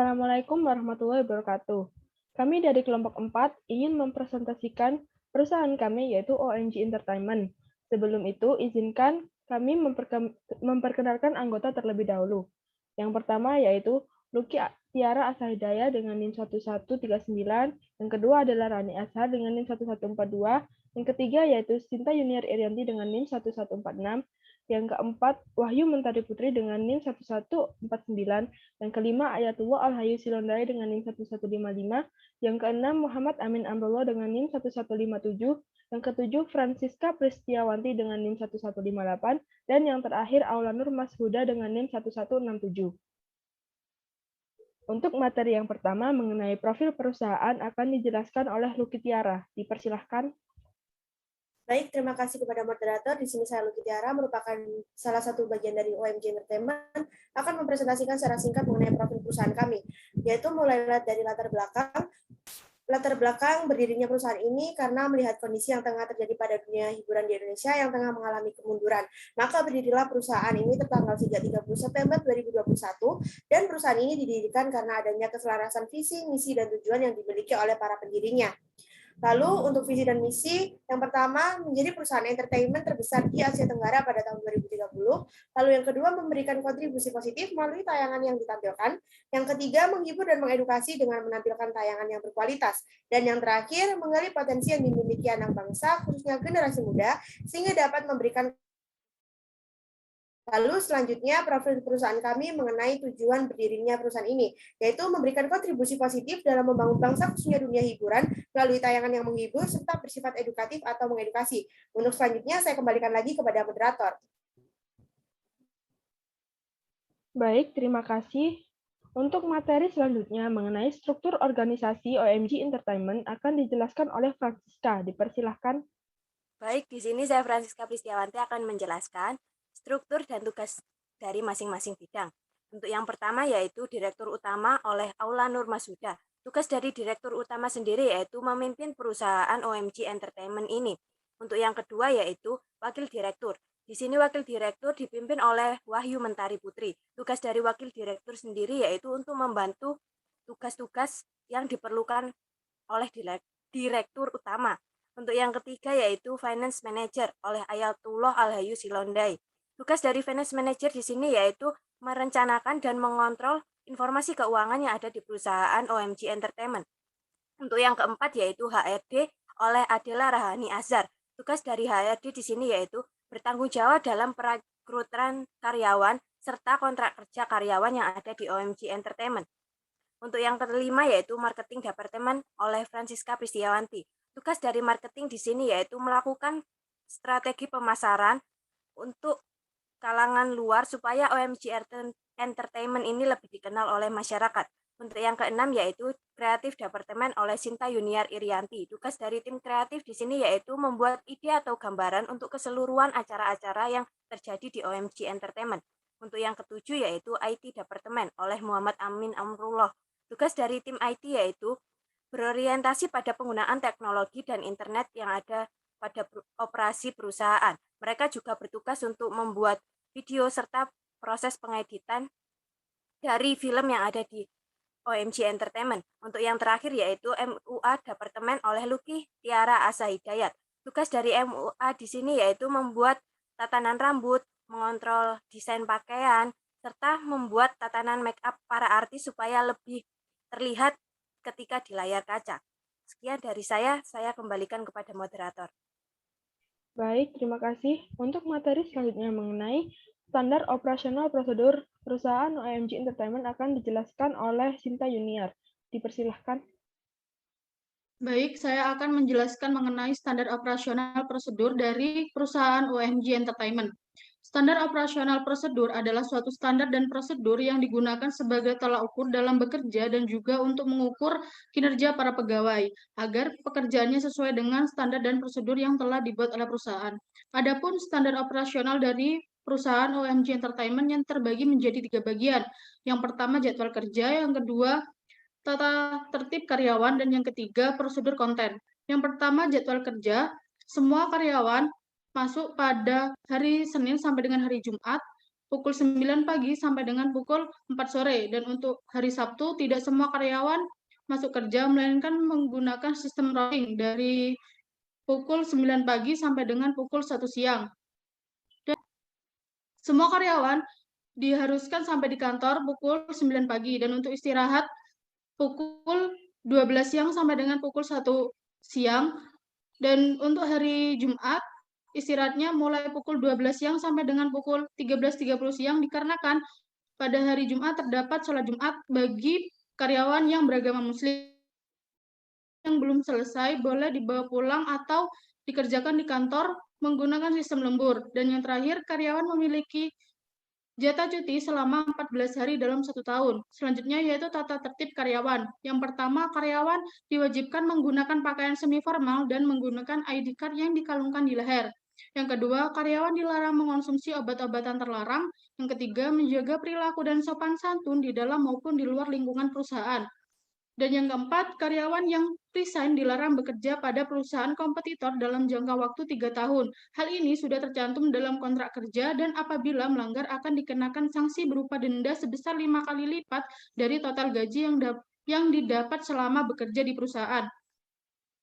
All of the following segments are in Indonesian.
Assalamualaikum warahmatullahi wabarakatuh. Kami dari kelompok 4 ingin mempresentasikan perusahaan kami yaitu OMG Entertainment. Sebelum itu, izinkan kami memperkenalkan anggota terlebih dahulu. Yang pertama yaitu Lucky Tiara Asahidaya dengan NIM 1139, yang kedua adalah Rani Ashar dengan NIM 1142, yang ketiga yaitu Sinta Yuniar Irianti dengan NIM 1146, yang keempat Wahyu Mentari Putri dengan NIM 1149, yang kelima Ayatullah Al-Hayu Silondai dengan NIM 1155, yang keenam Muhammad Amin Amrullah dengan NIM 1157, yang ketujuh Francisca Pristiawanti dengan NIM 1158, dan yang terakhir Aulanur Mas Huda dengan NIM 1167. Untuk materi yang pertama mengenai profil perusahaan akan dijelaskan oleh Lucky Tiara. Dipersilahkan. Baik, terima kasih kepada moderator. Di sini saya Lucky Tiara, merupakan salah satu bagian dari OMG Entertainment, akan mempresentasikan secara singkat mengenai profil perusahaan kami, yaitu mulai dari latar belakang berdirinya perusahaan ini karena melihat kondisi yang tengah terjadi pada dunia hiburan di Indonesia yang tengah mengalami kemunduran. Maka berdirilah perusahaan ini tertanggal 30 September 2021, dan perusahaan ini didirikan karena adanya keselarasan visi, misi, dan tujuan yang dimiliki oleh para pendirinya. Lalu untuk visi dan misi, yang pertama menjadi perusahaan entertainment terbesar di Asia Tenggara pada tahun 2030. Lalu yang kedua memberikan kontribusi positif melalui tayangan yang ditampilkan. Yang ketiga menghibur dan mengedukasi dengan menampilkan tayangan yang berkualitas. Dan yang terakhir menggali potensi yang dimiliki anak bangsa, khususnya generasi muda, sehingga dapat memberikan. Lalu selanjutnya profil perusahaan kami mengenai tujuan berdirinya perusahaan ini, yaitu memberikan kontribusi positif dalam membangun bangsa khususnya dunia hiburan melalui tayangan yang menghibur serta bersifat edukatif atau mengedukasi. Untuk selanjutnya saya kembalikan lagi kepada moderator. Baik, terima kasih. Untuk materi selanjutnya mengenai struktur organisasi OMG Entertainment akan dijelaskan oleh Francisca. Dipersilahkan. Baik, di sini saya Francisca Pristiawanti akan menjelaskan struktur dan tugas dari masing-masing bidang. Untuk yang pertama yaitu Direktur Utama oleh Aula Nur Masuda. Tugas dari Direktur Utama sendiri yaitu memimpin perusahaan OMG Entertainment ini. Untuk yang kedua yaitu Wakil Direktur. Di sini Wakil Direktur dipimpin oleh Wahyu Mentari Putri. Tugas dari Wakil Direktur sendiri yaitu untuk membantu tugas-tugas yang diperlukan oleh Direktur Utama. Untuk yang ketiga yaitu Finance Manager oleh Ayatullah Al-Hayu Silondai. Tugas dari Finance Manager di sini yaitu merencanakan dan mengontrol informasi keuangan yang ada di perusahaan OMG Entertainment. Untuk yang keempat yaitu HRD oleh Adela Rahani Azhar. Tugas dari HRD di sini yaitu bertanggung jawab dalam perekrutan karyawan serta kontrak kerja karyawan yang ada di OMG Entertainment. Untuk yang kelima yaitu Marketing Departemen oleh Francisca Pristiawanti. Tugas dari marketing di sini yaitu melakukan strategi pemasaran untuk kalangan luar supaya OMG Entertainment ini lebih dikenal oleh masyarakat. Untuk yang keenam yaitu Kreatif Departemen oleh Sinta Yuniar Irianti. Tugas dari tim kreatif di sini yaitu membuat ide atau gambaran untuk keseluruhan acara-acara yang terjadi di OMG Entertainment. Untuk yang ketujuh yaitu IT Departemen oleh Muhammad Amin Amrullah. Tugas dari tim IT yaitu berorientasi pada penggunaan teknologi dan internet yang ada pada operasi perusahaan. Mereka juga bertugas untuk membuat video serta proses pengeditan dari film yang ada di OMG Entertainment. Untuk yang terakhir yaitu MUA Departemen oleh Lucky Tiara Asahidayat. Tugas dari MUA di sini yaitu membuat tatanan rambut, mengontrol desain pakaian, serta membuat tatanan make up para artis supaya lebih terlihat ketika di layar kaca. Sekian dari saya kembalikan kepada moderator. Baik, terima kasih. Untuk materi selanjutnya mengenai standar operasional prosedur perusahaan OMG Entertainment akan dijelaskan oleh Sinta Yuniar. Dipersilahkan. Baik, saya akan menjelaskan mengenai standar operasional prosedur dari perusahaan OMG Entertainment. Standar operasional prosedur adalah suatu standar dan prosedur yang digunakan sebagai tolak ukur dalam bekerja dan juga untuk mengukur kinerja para pegawai, agar pekerjaannya sesuai dengan standar dan prosedur yang telah dibuat oleh perusahaan. Adapun standar operasional dari perusahaan OMG Entertainment yang terbagi menjadi 3 bagian. Yang pertama jadwal kerja, yang kedua tata tertib karyawan, dan yang ketiga prosedur konten. Yang pertama jadwal kerja, semua karyawan masuk pada hari Senin sampai dengan hari Jumat pukul 9 pagi sampai dengan pukul 4 sore. Dan untuk hari Sabtu, tidak semua karyawan masuk kerja, melainkan menggunakan sistem rolling dari pukul 9 pagi sampai dengan pukul 1 siang. Dan semua karyawan diharuskan sampai di kantor pukul 9 pagi, dan untuk istirahat pukul 12 siang sampai dengan pukul 1 siang. Dan untuk hari Jumat, istirahatnya mulai pukul 12 siang sampai dengan pukul 13.30 siang, dikarenakan pada hari Jumat terdapat sholat Jumat bagi karyawan yang beragama Muslim yang belum selesai boleh dibawa pulang atau dikerjakan di kantor menggunakan sistem lembur. Dan yang terakhir, karyawan memiliki jatah cuti selama 14 hari dalam 1 tahun. Selanjutnya yaitu tata tertib karyawan. Yang pertama, karyawan diwajibkan menggunakan pakaian semi formal dan menggunakan ID card yang dikalungkan di leher. Yang kedua, karyawan dilarang mengonsumsi obat-obatan terlarang. Yang ketiga, menjaga perilaku dan sopan santun di dalam maupun di luar lingkungan perusahaan. Dan yang keempat, karyawan yang resign dilarang bekerja pada perusahaan kompetitor dalam jangka waktu 3 tahun. Hal ini sudah tercantum dalam kontrak kerja, dan apabila melanggar akan dikenakan sanksi berupa denda sebesar 5 kali lipat dari total gaji yang didapat selama bekerja di perusahaan.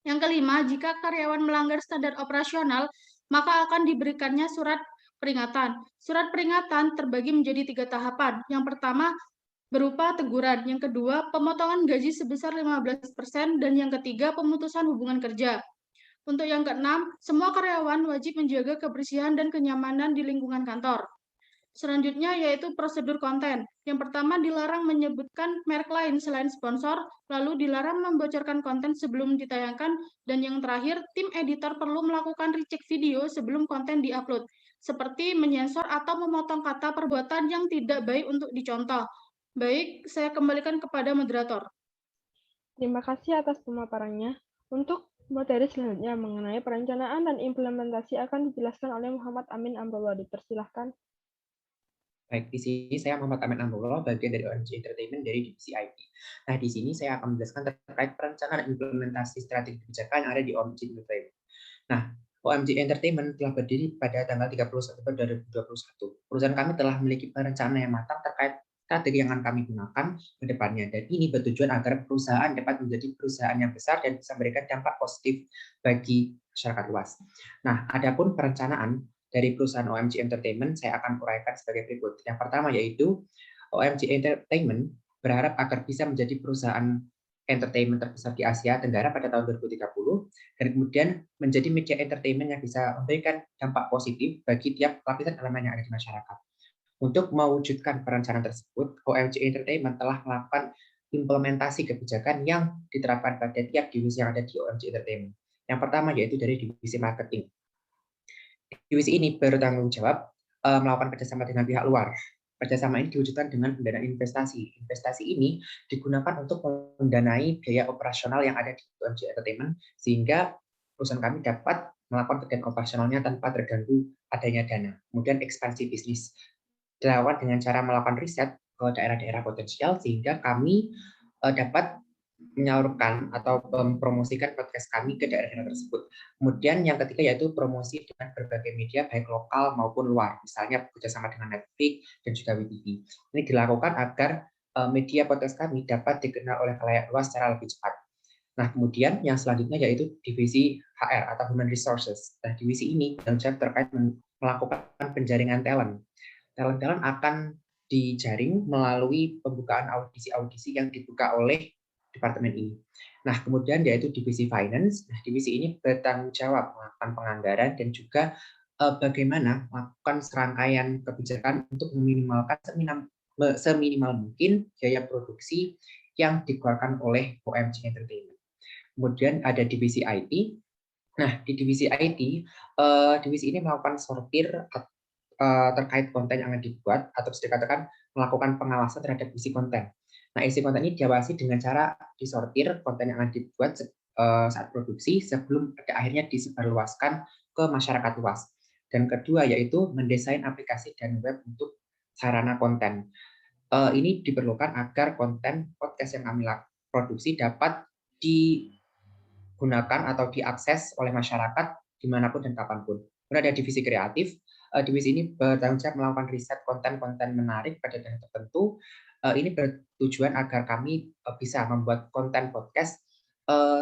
Yang kelima, jika karyawan melanggar standar operasional, maka akan diberikannya surat peringatan. Surat peringatan terbagi menjadi 3 tahapan. Yang pertama, berupa teguran. Yang kedua, pemotongan gaji sebesar 15%, dan yang ketiga, pemutusan hubungan kerja. Untuk yang keenam, semua karyawan wajib menjaga kebersihan dan kenyamanan di lingkungan kantor. Selanjutnya yaitu prosedur konten. Yang pertama, dilarang menyebutkan merek lain selain sponsor, lalu dilarang membocorkan konten sebelum ditayangkan, dan yang terakhir, tim editor perlu melakukan recheck video sebelum konten diupload, seperti menyensor atau memotong kata perbuatan yang tidak baik untuk dicontoh. Baik, saya kembalikan kepada moderator. Terima kasih atas pemaparannya. Untuk materi selanjutnya mengenai perencanaan dan implementasi akan dijelaskan oleh Muhammad Amin Amrullah. Dipersilahkan. Baik, di sini saya Muhammad Amin Amrullah, bagian dari OMG Entertainment dari divisi IT. Nah, di sini saya akan menjelaskan terkait perencanaan dan implementasi strategi kebijakan yang ada di OMG Entertainment. Nah, OMG Entertainment telah berdiri pada tanggal 31 Oktober 2021. Perusahaan kami telah memiliki perencanaan yang matang terkait strategi yang akan kami gunakan ke depannya. Dan ini bertujuan agar perusahaan dapat menjadi perusahaan yang besar dan bisa memberikan dampak positif bagi masyarakat luas. Nah, adapun perencanaan dari perusahaan OMG Entertainment saya akan uraikan sebagai berikut. Yang pertama yaitu OMG Entertainment berharap agar bisa menjadi perusahaan entertainment terbesar di Asia Tenggara pada tahun 2030 dan kemudian menjadi media entertainment yang bisa memberikan dampak positif bagi tiap lapisan elemen yang ada di masyarakat. Untuk mewujudkan perencanaan tersebut, OMG Entertainment telah melakukan implementasi kebijakan yang diterapkan pada tiap divisi yang ada di OMG Entertainment. Yang pertama yaitu dari divisi marketing. Divisi ini bertanggung jawab melakukan kerjasama dengan pihak luar. Kerjasama ini diwujudkan dengan pendanaan investasi. Investasi ini digunakan untuk mendanai biaya operasional yang ada di OMG Entertainment, sehingga perusahaan kami dapat melakukan kegiatan operasionalnya tanpa terganggu adanya dana. Kemudian ekspansi bisnis dilakukan dengan cara melakukan riset ke daerah-daerah potensial, sehingga kami dapat menyalurkan atau mempromosikan podcast kami ke daerah-daerah tersebut. Kemudian yang ketiga yaitu promosi dengan berbagai media baik lokal maupun luar, misalnya bekerjasama dengan Netflix dan juga WeTV. Ini dilakukan agar media podcast kami dapat dikenal oleh khalayak luas secara lebih cepat. Nah, kemudian yang selanjutnya yaitu divisi HR atau Human Resources. Nah, divisi ini bertanggung jawab terkait melakukan penjaringan talent. Talent akan dijaring melalui pembukaan audisi-audisi yang dibuka oleh departemen ini. Nah, kemudian yaitu divisi finance. Nah, divisi ini bertanggung jawab melakukan penganggaran dan juga bagaimana melakukan serangkaian kebijakan untuk meminimalkan seminimal mungkin biaya produksi yang dikeluarkan oleh OMG Entertainment. Kemudian ada divisi IT. Nah, di divisi IT, divisi ini melakukan sortir terkait konten yang akan dibuat, atau bisa dikatakan melakukan pengawasan terhadap isi konten. Nah, isi konten ini diawasi dengan cara disortir konten yang akan dibuat saat produksi sebelum pada akhirnya disebarluaskan ke masyarakat luas. Dan kedua yaitu mendesain aplikasi dan web untuk sarana konten. Ini diperlukan agar konten podcast yang kami produksi dapat digunakan atau diakses oleh masyarakat dimanapun dan kapanpun. Kemudian ada divisi kreatif. Divisi ini bertanggung jawab melakukan riset konten-konten menarik pada daerah tertentu. Ini bertujuan agar kami bisa membuat konten podcast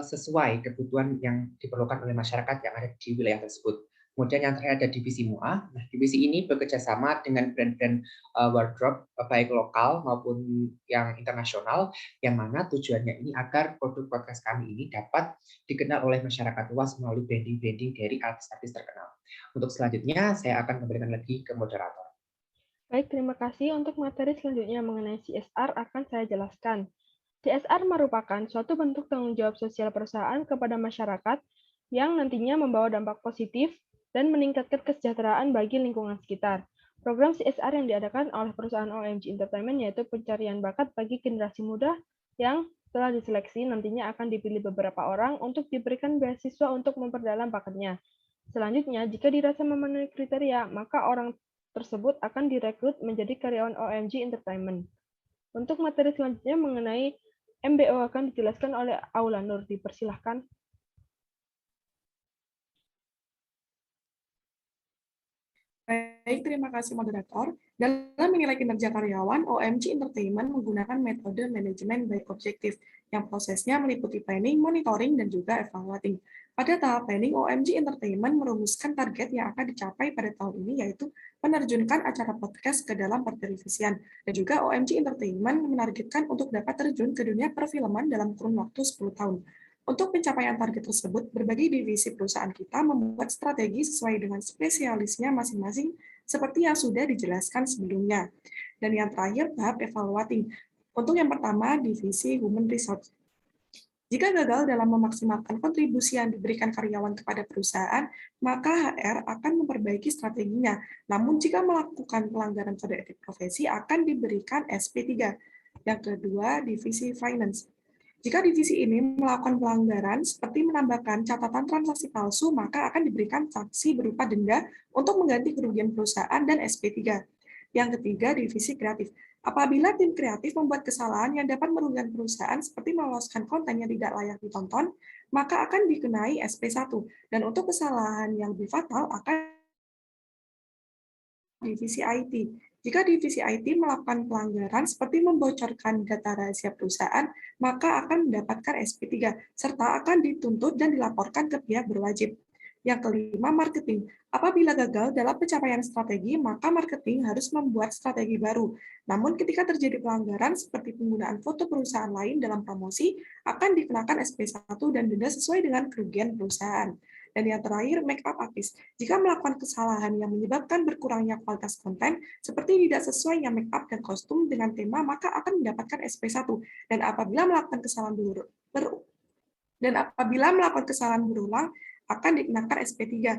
sesuai kebutuhan yang diperlukan oleh masyarakat yang ada di wilayah tersebut. Kemudian yang terakhir ada divisi MUA. Nah, divisi ini bekerja sama dengan brand-brand wardrobe baik lokal maupun yang internasional, yang mana tujuannya ini agar produk podcast kami ini dapat dikenal oleh masyarakat luas melalui branding-branding dari artis-artis terkenal. Untuk selanjutnya, saya akan kembalikan lagi ke moderator. Baik, terima kasih. Untuk materi selanjutnya mengenai CSR akan saya jelaskan. CSR merupakan suatu bentuk tanggung jawab sosial perusahaan kepada masyarakat yang nantinya membawa dampak positif dan meningkatkan kesejahteraan bagi lingkungan sekitar. Program CSR yang diadakan oleh perusahaan OMG Entertainment yaitu pencarian bakat bagi generasi muda yang setelah diseleksi nantinya akan dipilih beberapa orang untuk diberikan beasiswa untuk memperdalam bakatnya. Selanjutnya, jika dirasa memenuhi kriteria, maka orang tersebut akan direkrut menjadi karyawan OMG Entertainment. Untuk materi selanjutnya mengenai MBO akan dijelaskan oleh Aula Nur. Dipersilahkan. Baik, terima kasih moderator. Dalam menilai kinerja karyawan, OMG Entertainment menggunakan metode manajemen by objektif, yang prosesnya meliputi planning, monitoring, dan juga evaluating. Pada tahap planning, OMG Entertainment merumuskan target yang akan dicapai pada tahun ini, yaitu menerjunkan acara podcast ke dalam pertelevisian. Dan juga OMG Entertainment menargetkan untuk dapat terjun ke dunia perfilman dalam kurun waktu 10 tahun. Untuk pencapaian target tersebut, berbagai divisi perusahaan kita membuat strategi sesuai dengan spesialisnya masing-masing, seperti yang sudah dijelaskan sebelumnya. Dan yang terakhir, tahap evaluating. Untuk yang pertama, divisi Human Resource. Jika gagal dalam memaksimalkan kontribusi yang diberikan karyawan kepada perusahaan, maka HR akan memperbaiki strateginya. Namun, jika melakukan pelanggaran kode etik profesi, akan diberikan SP3. Yang kedua, divisi Finance. Jika divisi ini melakukan pelanggaran seperti menambahkan catatan transaksi palsu, maka akan diberikan sanksi berupa denda untuk mengganti kerugian perusahaan dan SP3. Yang ketiga, divisi kreatif. Apabila tim kreatif membuat kesalahan yang dapat merugikan perusahaan seperti meloloskan konten yang tidak layak ditonton, maka akan dikenai SP1. Dan untuk kesalahan yang lebih fatal akan divisi IT. Jika divisi IT melakukan pelanggaran seperti membocorkan data rahasia perusahaan, maka akan mendapatkan SP3, serta akan dituntut dan dilaporkan ke pihak berwajib. Yang kelima, marketing. Apabila gagal dalam pencapaian strategi, maka marketing harus membuat strategi baru. Namun ketika terjadi pelanggaran seperti penggunaan foto perusahaan lain dalam promosi, akan dikenakan SP1 dan denda sesuai dengan kerugian perusahaan. Dan yang terakhir, make-up artist. Jika melakukan kesalahan yang menyebabkan berkurangnya kualitas konten, seperti tidak sesuainya make-up dan kostum dengan tema, maka akan mendapatkan SP1. Dan apabila melakukan kesalahan berulang, akan dikenakan SP3.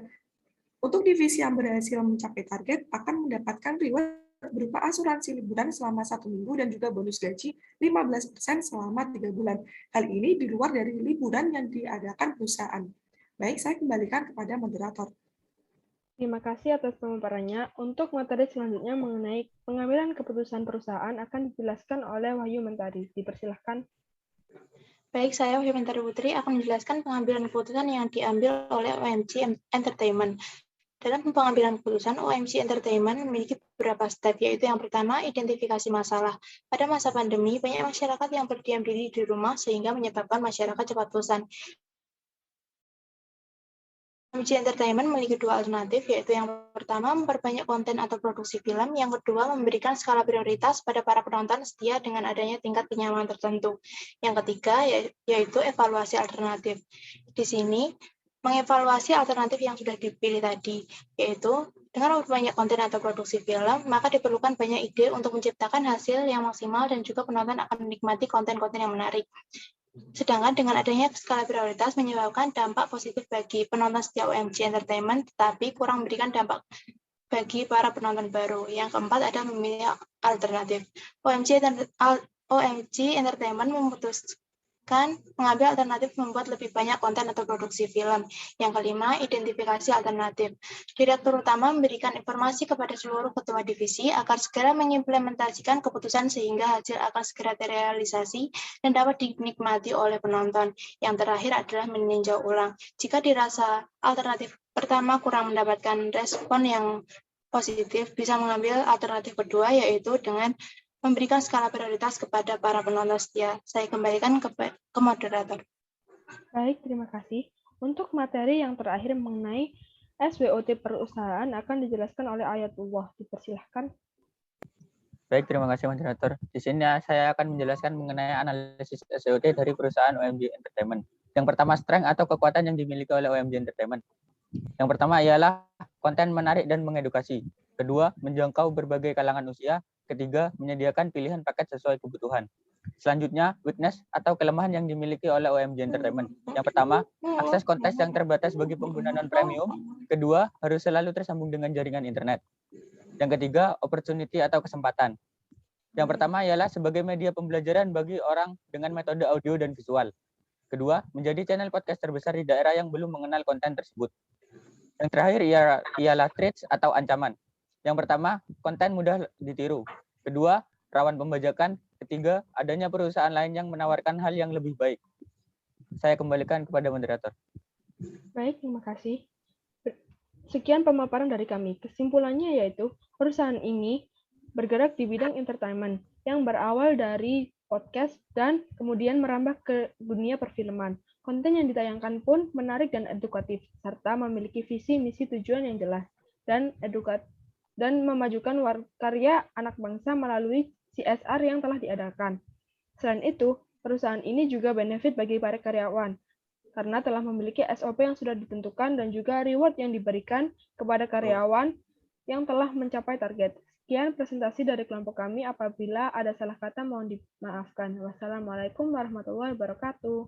Untuk divisi yang berhasil mencapai target, akan mendapatkan reward berupa asuransi liburan selama 1 minggu dan juga bonus gaji 15% selama 3 bulan. Hal ini di luar dari liburan yang diadakan perusahaan. Baik, saya kembalikan kepada moderator. Terima kasih atas pemaparannya. Untuk materi selanjutnya mengenai pengambilan keputusan perusahaan akan dijelaskan oleh Wahyu Mentari. Dipersilahkan. Baik, saya Wahyu Mentari Putri akan menjelaskan pengambilan keputusan yang diambil oleh OMG Entertainment. Dalam pengambilan keputusan, OMG Entertainment memiliki beberapa step, yaitu yang pertama, identifikasi masalah. Pada masa pandemi, banyak masyarakat yang berdiam diri di rumah sehingga menyebabkan masyarakat cepat bosan. OMG Entertainment memiliki 2 alternatif, yaitu yang pertama, memperbanyak konten atau produksi film, yang kedua, memberikan skala prioritas pada para penonton setia dengan adanya tingkat kenyamanan tertentu. Yang ketiga, yaitu evaluasi alternatif. Di sini, mengevaluasi alternatif yang sudah dipilih tadi, yaitu dengan memperbanyak konten atau produksi film, maka diperlukan banyak ide untuk menciptakan hasil yang maksimal dan juga penonton akan menikmati konten-konten yang menarik. Sedangkan dengan adanya skala prioritas menyebabkan dampak positif bagi penonton setia OMG Entertainment, tetapi kurang memberikan dampak bagi para penonton baru. Yang keempat ada memilih alternatif. OMG Entertainment memutuskan mengambil alternatif membuat lebih banyak konten atau produksi film. Yang kelima, identifikasi alternatif. Direktur utama memberikan informasi kepada seluruh ketua divisi agar segera mengimplementasikan keputusan sehingga hasil akan segera terrealisasi dan dapat dinikmati oleh penonton. Yang terakhir adalah meninjau ulang. Jika dirasa alternatif pertama kurang mendapatkan respon yang positif bisa mengambil alternatif kedua, yaitu dengan memberikan skala prioritas kepada para penonton setia. Saya kembalikan ke moderator. Baik, terima kasih. Untuk materi yang terakhir mengenai SWOT perusahaan akan dijelaskan oleh Ayatullah. Dipersilahkan. Baik, terima kasih moderator. Di sini saya akan menjelaskan mengenai analisis SWOT dari perusahaan OMG Entertainment. Yang pertama, strength atau kekuatan yang dimiliki oleh OMG Entertainment. Yang pertama ialah konten menarik dan mengedukasi. Kedua, menjangkau berbagai kalangan usia. Ketiga, menyediakan pilihan paket sesuai kebutuhan. Selanjutnya, weakness atau kelemahan yang dimiliki oleh OMG Entertainment. Yang pertama, akses konten yang terbatas bagi pengguna non-premium. Kedua, harus selalu tersambung dengan jaringan internet. Yang ketiga, opportunity atau kesempatan. Yang pertama ialah sebagai media pembelajaran bagi orang dengan metode audio dan visual. Kedua, menjadi channel podcast terbesar di daerah yang belum mengenal konten tersebut. Yang terakhir ialah threats atau ancaman. Yang pertama, konten mudah ditiru. Kedua, rawan pembajakan. Ketiga, adanya perusahaan lain yang menawarkan hal yang lebih baik. Saya kembalikan kepada moderator. Baik, terima kasih. Sekian pemaparan dari kami. Kesimpulannya yaitu, perusahaan ini bergerak di bidang entertainment yang berawal dari podcast dan kemudian merambah ke dunia perfilman. Konten yang ditayangkan pun menarik dan edukatif, serta memiliki visi, misi, tujuan yang jelas, dan memajukan karya anak bangsa melalui CSR yang telah diadakan. Selain itu, perusahaan ini juga benefit bagi para karyawan, karena telah memiliki SOP yang sudah ditentukan dan juga reward yang diberikan kepada karyawan yang telah mencapai target. Sekian presentasi dari kelompok kami. Apabila ada salah kata, mohon dimaafkan. Wassalamualaikum warahmatullahi wabarakatuh.